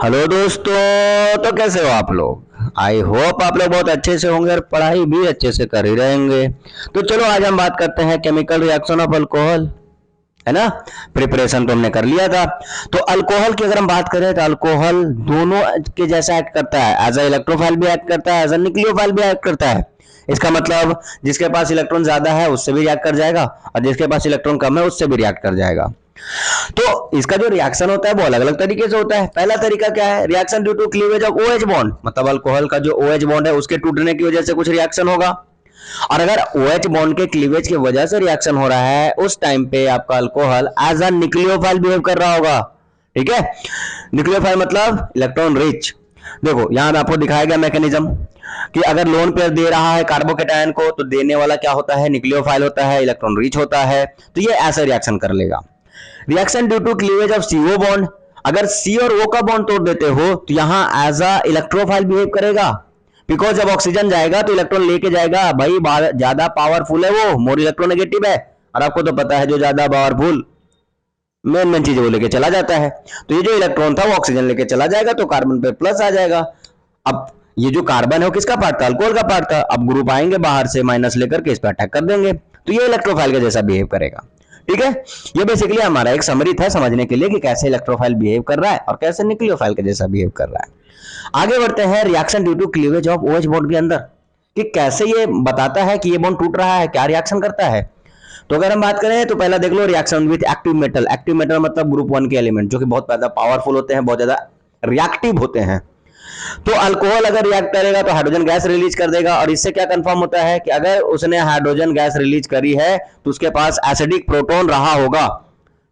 Hello दोस्तों, तो कैसे हो आप लोग। आई होप आप लोग बहुत अच्छे से होंगे और पढ़ाई भी अच्छे से कर ही रहेंगे। तो चलो आज हम बात करते हैं केमिकल रिएक्शन ऑफ अल्कोहल, है ना। प्रिपरेशन तो हमने कर लिया था। तो अल्कोहल की अगर हम बात करें तो अल्कोहल दोनों के जैसा एक्ट करता है। एज अ इलेक्ट्रोफाइल भी एक्ट करता है, एज अ न्यूक्लियोफाइल भी एक्ट करता है। इसका मतलब जिसके पास इलेक्ट्रॉन ज्यादा है उससे भी रिएक्ट कर जाएगा और जिसके पास इलेक्ट्रॉन कम है उससे भी रिएक्ट कर जाएगा। तो इसका जो रिएक्शन होता है वो अलग अलग तरीके से होता है। पहला तरीका क्या है, reaction due to cleavage of OH bond, मतलब अल्कोहल का जो OH बॉन्ड है उसके टूटने की वजह से कुछ रिएक्शन होगा। और अगर OH बॉन्ड के क्लीवेज की वजह से रिएक्शन हो रहा है उस टाइम पे आपका alcohol as a nucleophile behave कर रहा होगा। ठीक है, न्यूक्लियोफाइल मतलब इलेक्ट्रॉन रिच। देखो यहां आपको दिखाया गया मैकेनिज्म कि अगर लोन पेयर दे रहा है कार्बोकेटायन को तो देने वाला क्या होता है, न्यूक्लियोफाइल होता है, इलेक्ट्रॉन रिच होता है, तो ये ऐसा रिएक्शन कर लेगा। Reaction due to cleavage of CO bond, अगर C और O का बॉन्ड तोड़ देते हो तो यहां एज अ इलेक्ट्रोफाइल बिहेव करेगा। बिकॉज जब ऑक्सीजन जाएगा तो इलेक्ट्रॉन लेके जाएगा, भाई ज्यादा पावरफुल है वो, मोर इलेक्ट्रोनेगेटिव है। और आपको तो पता है जो ज्यादा पावरफुल मेन मेन चीजें वो लेके चला जाता है। तो ये जो इलेक्ट्रॉन था वो ऑक्सीजन लेके चला जाएगा तो कार्बन पे प्लस आ जाएगा। अब ये जो कार्बन है वो किसका पार्ट था, अल्कोहल का पार्ट था। अब ग्रुप आएंगे बाहर से माइनस लेकर के इस पे अटैक कर देंगे, तो ये इलेक्ट्रोफाइल के जैसा बिहेव करेगा। ठीक है, ये बेसिकली हमारा एक समरी था समझने के लिए कि कैसे इलेक्ट्रोफाइल बिहेव कर रहा है और कैसे न्यूक्लियोफाइल के जैसा बिहेव कर रहा है। आगे बढ़ते हैं reaction due to cleavage of OH bond के अंदर, कि कैसे ये बताता है कि ये बॉन्ड टूट रहा है, क्या रिएक्शन करता है। तो अगर हम बात करें तो पहला देख लो reaction with active metal. Active metal मतलब ग्रुप 1 के एलिमेंट जो कि बहुत ज्यादा पावरफुल होते हैं, बहुत ज्यादा रिएक्टिव होते हैं। तो अल्कोहल अगर रिएक्ट करेगा तो हाइड्रोजन गैस रिलीज कर देगा, और इससे क्या कंफर्म होता है कि अगर उसने हाइड्रोजन गैस रिलीज करी है तो उसके पास एसिडिक प्रोटॉन रहा होगा।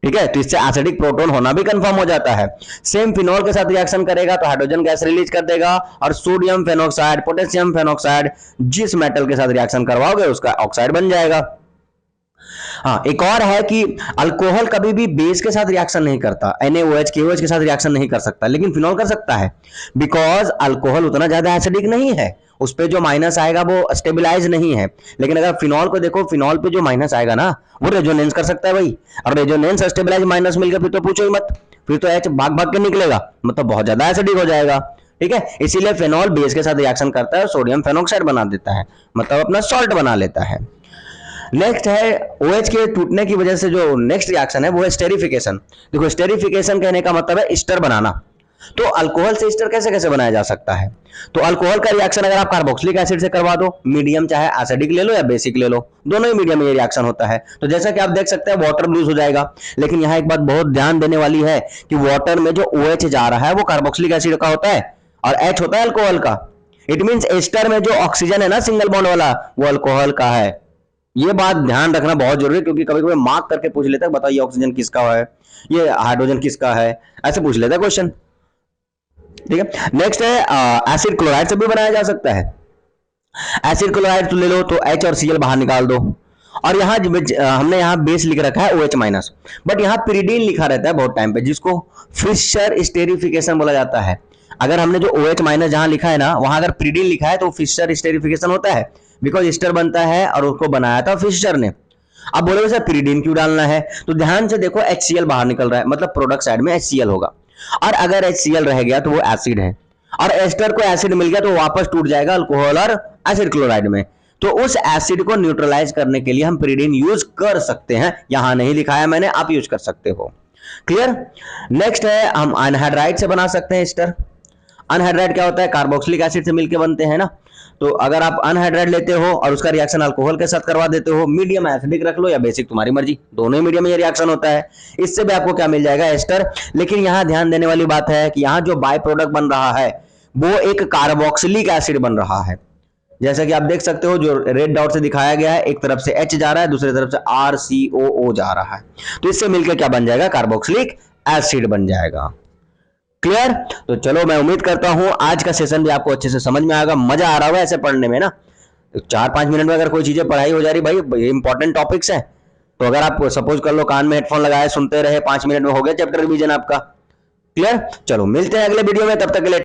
ठीक है, तो इससे एसिडिक प्रोटॉन होना भी कंफर्म हो जाता है। सेम फिनॉल के साथ रिएक्शन करेगा तो हाइड्रोजन गैस रिलीज कर देगा, और सोडियम फेनोक्साइड, पोटेशियम फेनोक्साइड जिस मेटल के साथ रिएक्शन करवाओगे उसका ऑक्साइड बन जाएगा। हाँ, एक और है कि अल्कोहल कभी भी बेस के साथ रिएक्शन नहीं करता, NaOH KOH के साथ रिएक्शन नहीं कर सकता, लेकिन फिनॉल कर सकता है। बिकॉज अल्कोहल उतना ज्यादा एसिडिक नहीं है, उस पे जो माइनस आएगा वो स्टेबलाइज नहीं है। लेकिन अगर फिनॉल को देखो, फिनॉल पे जो माइनस आएगा ना वो रेजोनेंस कर सकता है भाई, और रेजोनेंस स्टेबलाइज माइनस मिल गया फिर तो पूछो ही मत, फिर तो H भाग भाग के निकलेगा, मतलब बहुत ज्यादा एसिडिक हो जाएगा। ठीक है, इसीलिए फिनॉल बेस के साथ रिएक्शन करता है, सोडियम फेनोक्साइड बना देता है, मतलब अपना सॉल्ट बना लेता है। नेक्स्ट है OH के टूटने की वजह से जो नेक्स्ट रिएक्शन है वो है स्टेरिफिकेशन। देखो स्टेरिफिकेशन कहने का मतलब है एस्टर बनाना। तो अल्कोहल से एस्टर कैसे कैसे बनाया जा सकता है, तो अल्कोहल का रिएक्शन अगर आप कार्बोक्सिलिक एसिड से करवा दो, मीडियम चाहे एसिडिक ले लो या बेसिक ले लो, दोनों ही मीडियम में ये रिएक्शन होता है। तो जैसा कि आप देख सकते हैं वाटर लूज हो जाएगा, लेकिन यहाँ एक बात बहुत ध्यान देने वाली है कि वाटर में जो OH जा रहा है वो कार्बोक्सिलिक एसिड का होता है और H होता है अल्कोहल का। इट मींस एस्टर में जो ऑक्सीजन है ना सिंगल बॉन्ड वाला, वो अल्कोहल का है। ये बात ध्यान रखना बहुत जरूरी है, क्योंकि कभी कभी मार्क करके पूछ लेता है बताइए ऑक्सीजन किसका है, ये हाइड्रोजन किसका है, ऐसे पूछ लेता है क्वेश्चन। ठीक है, नेक्स्ट है एसिड क्लोराइड से भी बनाया जा सकता है। एसिड क्लोराइड तो ले लो तो H और Cl बाहर निकाल दो, और यहाँ हमने यहाँ बेस लिख रखा है OH माइनस, बट यहाँ पिरिडीन लिखा रहता है बहुत टाइम पे, जिसको फिशर स्टेरिफिकेशन बोला जाता है। अगर हमने जो OH माइनस जहां लिखा है ना वहां अगर पिरिडीन लिखा है तो फिशर स्टेरिफिकेशन होता है, बिकॉज एस्टर बनता है और उसको बनाया था फिशर ने। अब बोलोगे सर पिरिडीन क्यों डालना है, तो ध्यान से देखो HCl बाहर निकल रहा है, मतलब प्रोडक्ट साइड में HCl होगा, और अगर HCl रह गया तो वो एसिड है, और एस्टर को एसिड मिल गया तो वापस टूट जाएगा अल्कोहल और एसिड क्लोराइड में। तो उस एसिड को न्यूट्रलाइज करने के लिए हम पिरिडीन यूज कर सकते हैं, यहां नहीं लिखा है मैंने, आप यूज कर सकते हो। क्लियर। नेक्स्ट है हम अनहाइड्राइड से बना सकते हैं एस्टर। अनहाइड्राइड क्या होता है, कार्बोक्सिलिक एसिड से मिलकर बनते हैं ना। तो अगर आप अनहाइड्राइड लेते हो और उसका रिएक्शन अल्कोहल के साथ करवा देते हो, मीडियम एसिडिक रख लो या बेसिक तुम्हारी मर्जी, दोनों ही मीडियम में ये रिएक्शन होता है, इससे भी आपको क्या मिल जाएगा, एस्टर। लेकिन यहां ध्यान देने वाली बात है कि यहां जो बाय प्रोडक्ट बन रहा है वो एक कार्बोक्सिलिक एसिड बन रहा है। जैसा कि आप देख सकते हो जो रेड डॉट से दिखाया गया है, एक तरफ से H जा रहा है, दूसरी तरफ से RCOO जा रहा है, तो इससे मिलकर क्या बन जाएगा, कार्बोक्सिलिक एसिड बन जाएगा। क्लियर। तो चलो मैं उम्मीद करता हूं आज का सेशन भी आपको अच्छे से समझ में आएगा, मजा आ रहा होगा ऐसे पढ़ने में ना। तो 4-5 मिनट में अगर कोई चीजें पढ़ाई हो जा रही, भाई ये इंपॉर्टेंट टॉपिक्स है, तो अगर आप सपोज कर लो कान में हेडफोन लगाए सुनते रहे, 5 मिनट में हो गया चैप्टर रिवीजन आपका। क्लियर। चलो मिलते हैं अगले वीडियो में, तब तक के लिए